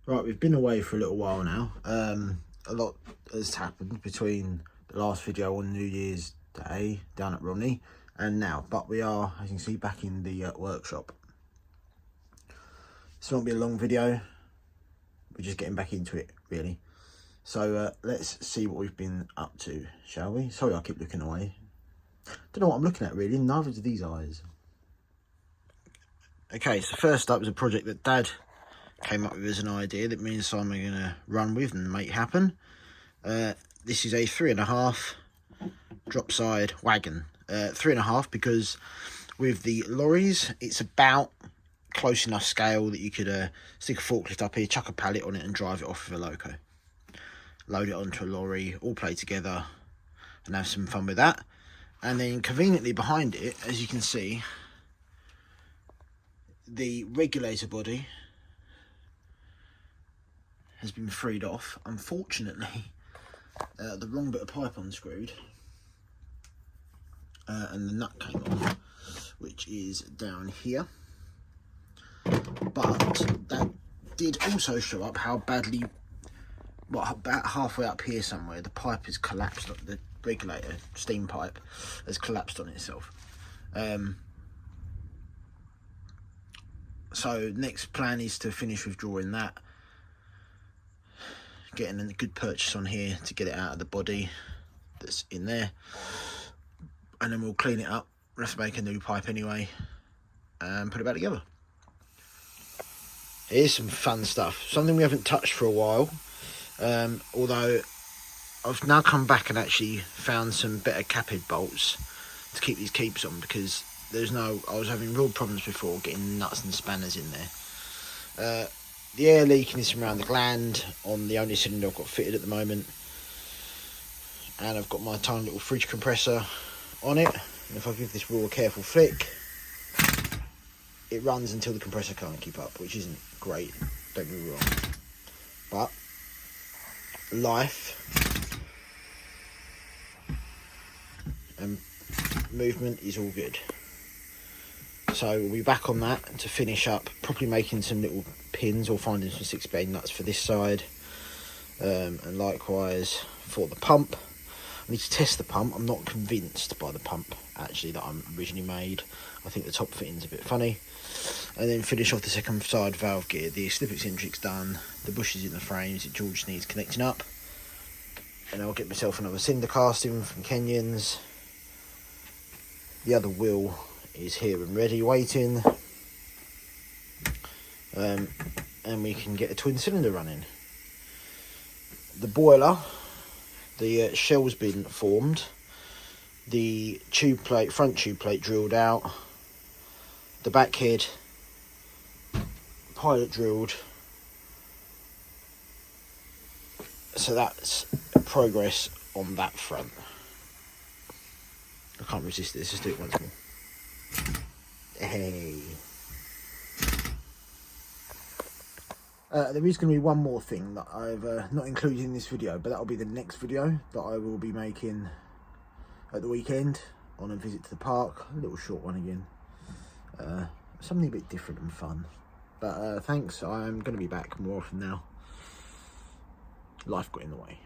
Right, we've been away for a little while now. A lot has happened between the last video on New Year's Day down at Romney and now, but we are, as you can see, back in the workshop. This won't be a long video. We're just getting back into it, really. So let's see what we've been up to, shall we? Sorry, I keep looking away. Don't know what I'm looking at, really. Neither do these eyes. Okay, so first up was a project that Dad came up with as an idea that me and Simon are going to run with and make happen. This is a 3.5 drop side wagon. 3.5 because with the lorries it's about close enough scale that you could stick a forklift up here, chuck a pallet on it and drive it off with a loco. Load it onto a lorry, all play together and have some fun with that. And then conveniently behind it, as you can see, the regulator body has been freed off. Unfortunately, the wrong bit of pipe unscrewed and the nut came off, which is down here. But that did also show up how badly, well, about halfway up here somewhere, the pipe has collapsed. The regulator steam pipe has collapsed on itself. So next plan is to finish withdrawing that, getting a good purchase on here to get it out of the body that's in there, and then we'll clean it up. We'll have to make a new pipe anyway and put it back together. Here's some fun stuff, something we haven't touched for a while, although I've now come back and actually found some better capid bolts to keep these keeps on, because I was having real problems before getting nuts and spanners in there. The air leaking is from around the gland on the only cylinder I've got fitted at the moment, and I've got my tiny little fridge compressor on it, and if I give this wheel a careful flick, it runs until the compressor can't keep up, which isn't great, don't get me wrong, but life and movement is all good. So we'll be back on that to finish up, probably making some little pins or finding some 6-blade nuts for this side, and likewise for the pump. I need to test the pump. I'm not convinced by the pump actually that I originally made. I think the top fitting's a bit funny. And then finish off the second side valve gear. The slip eccentric's done, the bushes in the frames, it all just needs connecting up, and I'll get myself another cinder casting from Kenyans. The other wheel is here and ready waiting, and we can get a twin cylinder running. The boiler, the shell's been formed, the tube plate, front tube plate drilled out, the back head pilot drilled, so that's progress on that front. I can't resist this, let's do it once more. Hey. There is going to be one more thing that I've not included in this video, but that'll be the next video that I will be making at the weekend on a visit to the park. A little short one again. Something a bit different and fun. But thanks, I'm going to be back more often now. Life got in the way.